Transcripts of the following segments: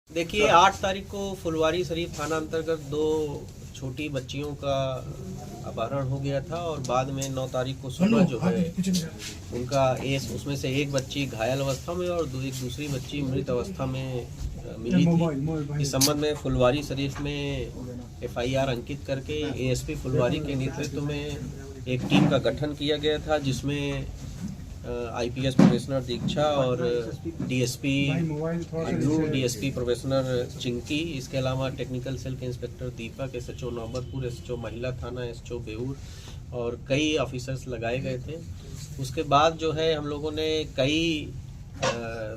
देखिए 8 तारीख को फुलवारी शरीफ थाना अंतर्गत 2 छोटी बच्चियों का अपहरण हो गया था और बाद में 9 तारीख को सुबह जो है उनका उसमें से एक बच्ची घायल अवस्था में और एक दूसरी बच्ची मृत अवस्था में मिली थी। इस संबंध में फुलवारी शरीफ में FIR अंकित करके ASP फुलवारी के नेतृत्व में एक टीम का गठन किया गया था, जिसमें IPS प्रोफेसर दीक्षा और DSP Annu, DSP professor Chinki, इसके अलावा टेक्निकल सेल के इंस्पेक्टर दीपक, SHO नौबतपुर, SHO महिला थाना, SHO बेऊर और कई ऑफिसर्स लगाए गए थे। उसके बाद जो है हम लोगों ने कई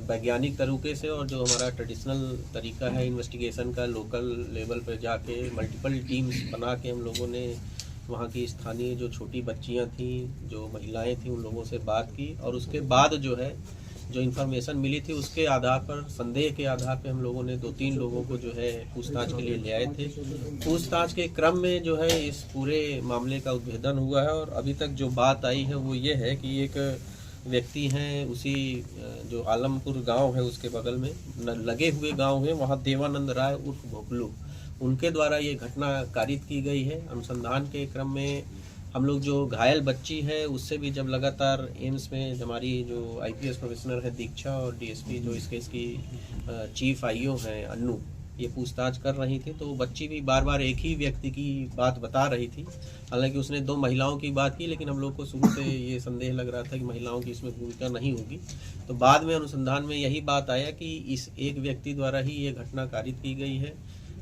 वैज्ञानिक तरीके से और जो हमारा ट्रेडिशनल तरीका है इन्वेस्टिगेशन का, लोकल लेवल पर जाके मल्टीपल टीम्स बना के हम लोगों ने वहाँ की स्थानीय जो छोटी बच्चियाँ थीं, जो महिलाएं थीं, उन लोगों से बात की और उसके बाद जो है जो इन्फॉर्मेशन मिली थी उसके आधार पर, संदेह के आधार पर हम लोगों ने 2-3 लोगों को जो है पूछताछ के लिए ले आए थे। पूछताछ के क्रम में जो है इस पूरे मामले का उद्भेदन हुआ है और अभी तक जो बात आई है वो ये है कि एक व्यक्ति हैं, उसी जो आलमपुर गांव है उसके बगल में लगे हुए गांव है, वहाँ देवानंद राय उर्फ भोकलू, उनके द्वारा ये घटना कारित की गई है। अनुसंधान के क्रम में हम लोग जो घायल बच्ची है उससे भी जब लगातार एम्स में हमारी जो IPS प्रोफेसर है दीक्षा और DSP जो इस केस की चीफ IO हैं अन्नू, ये पूछताछ कर रही थी, तो बच्ची भी बार बार एक ही व्यक्ति की बात बता रही थी। हालांकि उसने 2 महिलाओं की बात की, लेकिन हम लोग को शुरू से ये संदेह लग रहा था कि महिलाओं की इसमें भूमिका नहीं होगी। तो बाद में अनुसंधान में यही बात आया कि इस एक व्यक्ति द्वारा ही ये घटना कारित की गई है।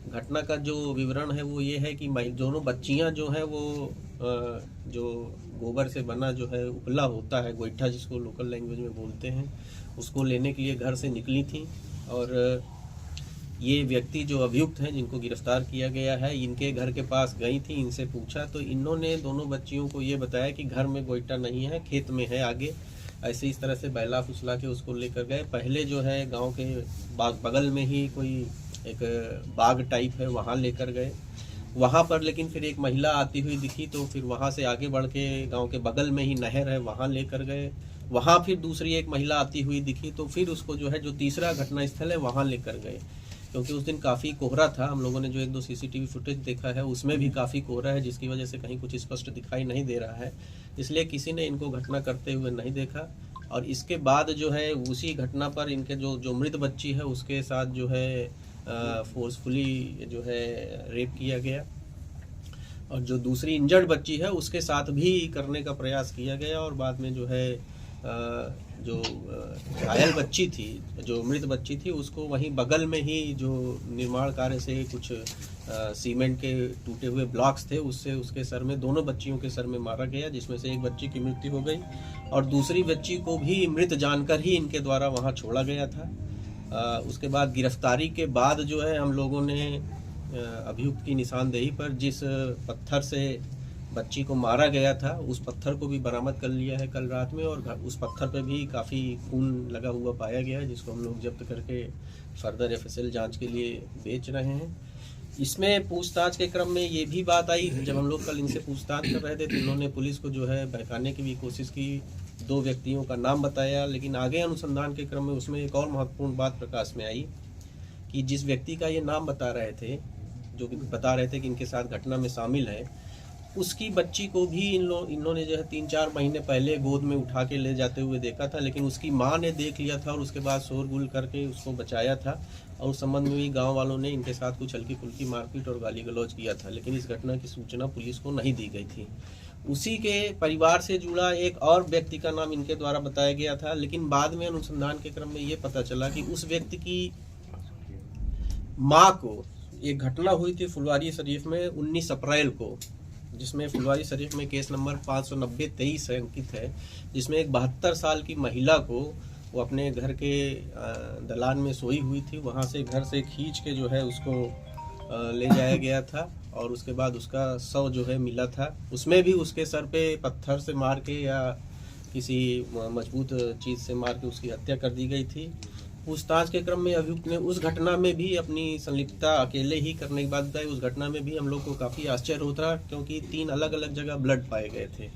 घटना का जो विवरण है वो ये है कि दोनों बच्चियां जो हैं वो जो गोबर से बना जो है उपला होता है, गोईठा जिसको लोकल लैंग्वेज में बोलते हैं, उसको लेने के लिए घर से निकली थी और ये व्यक्ति जो अभियुक्त हैं जिनको गिरफ्तार किया गया है, इनके घर के पास गई थी, इनसे पूछा तो इन्होंने दोनों बच्चियों को ये बताया कि घर में गोईठा नहीं है, खेत में है आगे। ऐसे इस तरह से बहला फुसला के उसको लेकर गए। पहले जो है गांव के बगल में ही कोई एक बाग टाइप है, वहाँ लेकर गए। वहाँ पर लेकिन फिर एक महिला आती हुई दिखी, तो फिर वहाँ से आगे बढ़ के गाँव के बगल में ही नहर है, वहाँ लेकर गए। वहाँ फिर दूसरी एक महिला आती हुई दिखी, तो फिर उसको जो है जो तीसरा घटनास्थल है वहाँ लेकर गए। क्योंकि उस दिन काफ़ी कोहरा था, हम लोगों ने जो 1-2 CCTV फुटेज देखा है उसमें भी काफ़ी कोहरा है, जिसकी वजह से कहीं कुछ स्पष्ट दिखाई नहीं दे रहा है, इसलिए किसी ने इनको घटना करते हुए नहीं देखा। और इसके बाद जो है उसी घटना पर इनके जो मृत बच्ची है उसके साथ जो है फोर्सफुली जो है रेप किया गया और जो दूसरी इंजर्ड बच्ची है उसके साथ भी करने का प्रयास किया गया और बाद में जो है जो घायल बच्ची थी, जो मृत बच्ची थी, उसको वहीं बगल में ही जो निर्माण कार्य से कुछ सीमेंट के टूटे हुए ब्लॉक्स थे उससे उसके सर में, दोनों बच्चियों के सर में मारा गया, जिसमें से एक बच्ची की मृत्यु हो गई और दूसरी बच्ची को भी मृत जानकर ही इनके द्वारा वहां छोड़ा गया था। उसके बाद गिरफ्तारी के बाद जो है हम लोगों ने अभियुक्त की निशानदेही पर जिस पत्थर से बच्ची को मारा गया था उस पत्थर को भी बरामद कर लिया है कल रात में और उस पत्थर पे भी काफ़ी खून लगा हुआ पाया गया है, जिसको हम लोग जब्त करके फर्दर FSL जांच के लिए बेच रहे हैं। इसमें पूछताछ के क्रम में ये भी बात आई, जब हम लोग कल इनसे पूछताछ कर रहे थे तो इन्होंने पुलिस को जो है बहकाने की भी कोशिश की, 2 व्यक्तियों का नाम बताया, लेकिन आगे अनुसंधान के क्रम में उसमें एक और महत्वपूर्ण बात प्रकाश में आई कि जिस व्यक्ति का ये नाम बता रहे थे, जो बता रहे थे कि इनके साथ घटना में शामिल है, उसकी बच्ची को भी इन्होंने जो है 3-4 महीने पहले गोद में उठा के ले जाते हुए देखा था, लेकिन उसकी मां ने देख लिया था और उसके बाद शोरगुल करके उसको बचाया था और उस संबंध में भी गांव वालों ने इनके साथ कुछ हल्की फुल्की मारपीट और गाली गलौज किया था, लेकिन इस घटना की सूचना पुलिस को नहीं दी गई थी। उसी के परिवार से जुड़ा एक और व्यक्ति का नाम इनके द्वारा बताया गया था, लेकिन बाद में अनुसंधान के क्रम में ये पता चला कि उस व्यक्ति की माँ को एक घटना हुई थी फुलवारी शरीफ में 19 अप्रैल को, जिसमें फुलवारी शरीफ में केस नंबर 590-23 अंकित है, जिसमें एक 72 साल की महिला को वो अपने घर के दलान में सोई हुई थी, वहाँ से घर से खींच के जो है उसको ले जाया गया था और उसके बाद उसका शव जो है मिला था। उसमें भी उसके सर पे पत्थर से मार के या किसी मजबूत चीज़ से मार के उसकी हत्या कर दी गई थी। पूछताछ के क्रम में अभियुक्त ने उस घटना में भी अपनी संलिप्तता अकेले ही करने की बात बताई। उस घटना में भी हम लोग को काफ़ी आश्चर्य होता क्योंकि 3 अलग अलग जगह ब्लड पाए गए थे,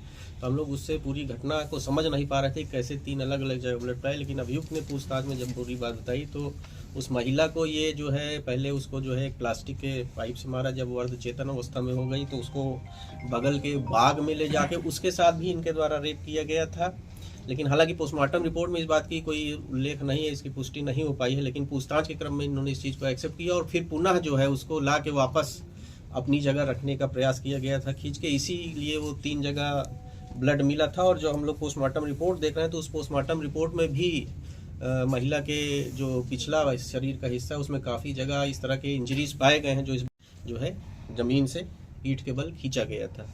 तो हम लोग उससे पूरी घटना को समझ नहीं पा रहे थे कैसे 3 अलग अलग जगह ब्लड पाए, लेकिन अभियुक्त ने पूछताछ में जब पूरी बात बताई तो उस महिला को ये जो है पहले उसको जो है एक प्लास्टिक के पाइप से मारा, जब वो अर्ध चेतन अवस्था में हो गई तो उसको बगल के बाग में ले जाके उसके साथ भी इनके द्वारा रेप किया गया था। लेकिन हालांकि पोस्टमार्टम रिपोर्ट में इस बात की कोई उल्लेख नहीं है, इसकी पुष्टि नहीं हो पाई है, लेकिन पूछताछ के क्रम में इन्होंने इस चीज़ को एक्सेप्ट किया और फिर पुनः जो है उसको ला के वापस अपनी जगह रखने का प्रयास किया गया था खींच के, इसीलिए वो 3 जगह ब्लड मिला था। और जो हम लोग पोस्टमार्टम रिपोर्ट देख रहे हैं तो उस पोस्टमार्टम रिपोर्ट में भी महिला के जो पिछला शरीर का हिस्सा है उसमें काफ़ी जगह इस तरह के इंजरीज पाए गए हैं जो है ज़मीन से पीठ के बल खींचा गया था।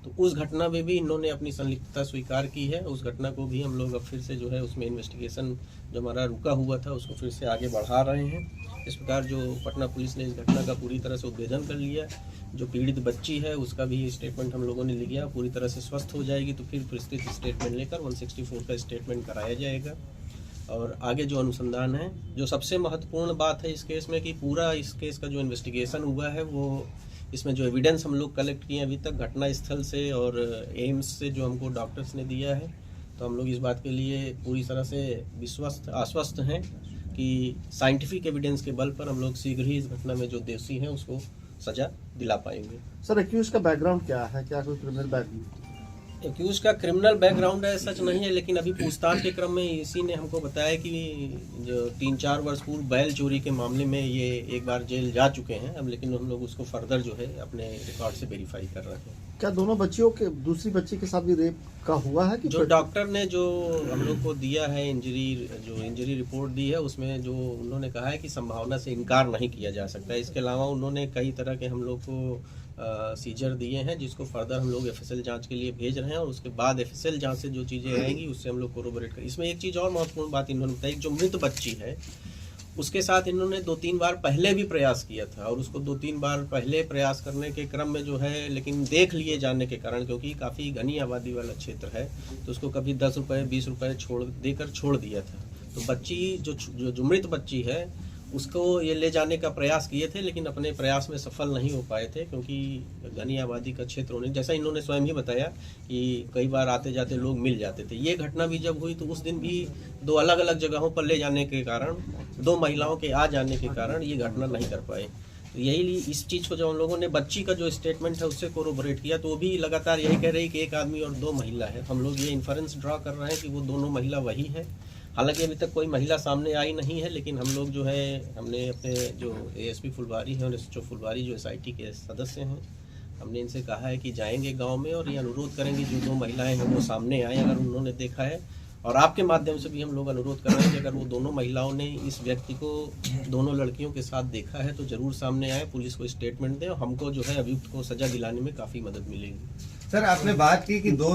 तो उस घटना में भी इन्होंने अपनी संलिप्तता स्वीकार की है। उस घटना को भी हम लोग अब फिर से जो है उसमें इन्वेस्टिगेशन जो हमारा रुका हुआ था उसको फिर से आगे बढ़ा रहे हैं। इस प्रकार जो पटना पुलिस ने इस घटना का पूरी तरह से उद्भेदन कर लिया। जो पीड़ित बच्ची है उसका भी स्टेटमेंट हम लोगों ने लिया, पूरी तरह से स्वस्थ हो जाएगी तो फिर विस्तृत स्टेटमेंट लेकर 164 का स्टेटमेंट कराया जाएगा। और आगे जो अनुसंधान है, जो सबसे महत्वपूर्ण बात है इस केस में कि पूरा इस केस का जो इन्वेस्टिगेशन हुआ है वो इसमें जो एविडेंस हम लोग कलेक्ट किए अभी तक घटना स्थल से और एम्स से जो हमको डॉक्टर्स ने दिया है, तो हम लोग इस बात के लिए पूरी तरह से आश्वस्त हैं कि साइंटिफिक एविडेंस के बल पर हम लोग शीघ्र ही इस घटना में जो दोषी हैं उसको सजा दिला पाएंगे। सर, एक्यूज का बैकग्राउंड क्या है? क्या कोई क्रिमिनल बैकग्राउंड? एक्यूज का क्रिमिनल बैकग्राउंड है सच नहीं है, लेकिन अभी पूछताछ के क्रम में इसी ने हमको बताया कि जो 3-4 वर्ष पूर्व बैल चोरी के मामले में ये एक बार जेल जा चुके हैं अब, लेकिन हम लोग उसको फर्दर जो है अपने रिकॉर्ड से वेरीफाई कर रहे हैं। क्या दोनों बच्चियों के दूसरी बच्ची के साथ भी रेप का हुआ है कि जो डॉक्टर ने जो हम लोग को दिया है इंजरी रिपोर्ट दी है उसमें जो उन्होंने कहा है कि संभावना से इनकार नहीं किया जा सकता है। इसके अलावा उन्होंने कई तरह के हम लोग को सीजर दिए हैं जिसको फर्दर हम लोग एफएसएल जांच के लिए भेज रहे हैं और उसके बाद एफएसएल जांच से जो चीज़ें आएंगी उससे हम लोग कोरोबोरेट करें। इसमें एक चीज़ और महत्वपूर्ण बात इन्होंने बताई, जो मृत बच्ची है उसके साथ इन्होंने 2-3 बार पहले भी प्रयास किया था और उसको 2-3 बार पहले प्रयास करने के क्रम में जो है, लेकिन देख लिए जाने के कारण, क्योंकि काफ़ी घनी आबादी वाला क्षेत्र है तो उसको कभी 10 रुपये 20 रुपये छोड़ दिया था। तो बच्ची जो मृत बच्ची है उसको ये ले जाने का प्रयास किए थे, लेकिन अपने प्रयास में सफल नहीं हो पाए थे क्योंकि घनी आबादी का क्षेत्र होने, जैसा इन्होंने स्वयं ही बताया कि कई बार आते जाते लोग मिल जाते थे। ये घटना भी जब हुई तो उस दिन भी 2 अलग अलग जगहों पर ले जाने के कारण, 2 महिलाओं के आ जाने के कारण ये घटना नहीं कर पाए। तो यही इस चीज़ को जब हम लोगों ने बच्ची का जो स्टेटमेंट है उससे कोरोबोरेट किया तो वो भी लगातार यही कह रही कि एक आदमी और 2 महिला है। हम लोग ये इन्फरेंस ड्रा कर रहे हैं कि वो दोनों महिला वही है। हालांकि अभी तक कोई महिला सामने आई नहीं है, लेकिन हम लोग जो है हमने अपने जो एएसपी फुलवारी हैं और एसएचओ फुलवारी जो एसआईटी के सदस्य हैं, हमने इनसे कहा है कि जाएंगे गांव में और ये अनुरोध करेंगे जो 2 महिलाएं हैं वो सामने आए अगर उन्होंने देखा है। और आपके माध्यम से भी हम लोग अनुरोध कर रहे हैं कि अगर वो दोनों महिलाओं ने इस व्यक्ति को दोनों लड़कियों के साथ देखा है तो जरूर सामने आए, पुलिस को स्टेटमेंट दें और हमको जो है अभियुक्त को सजा दिलाने में काफ़ी मदद मिलेगी। सर, आपने बात की कि 2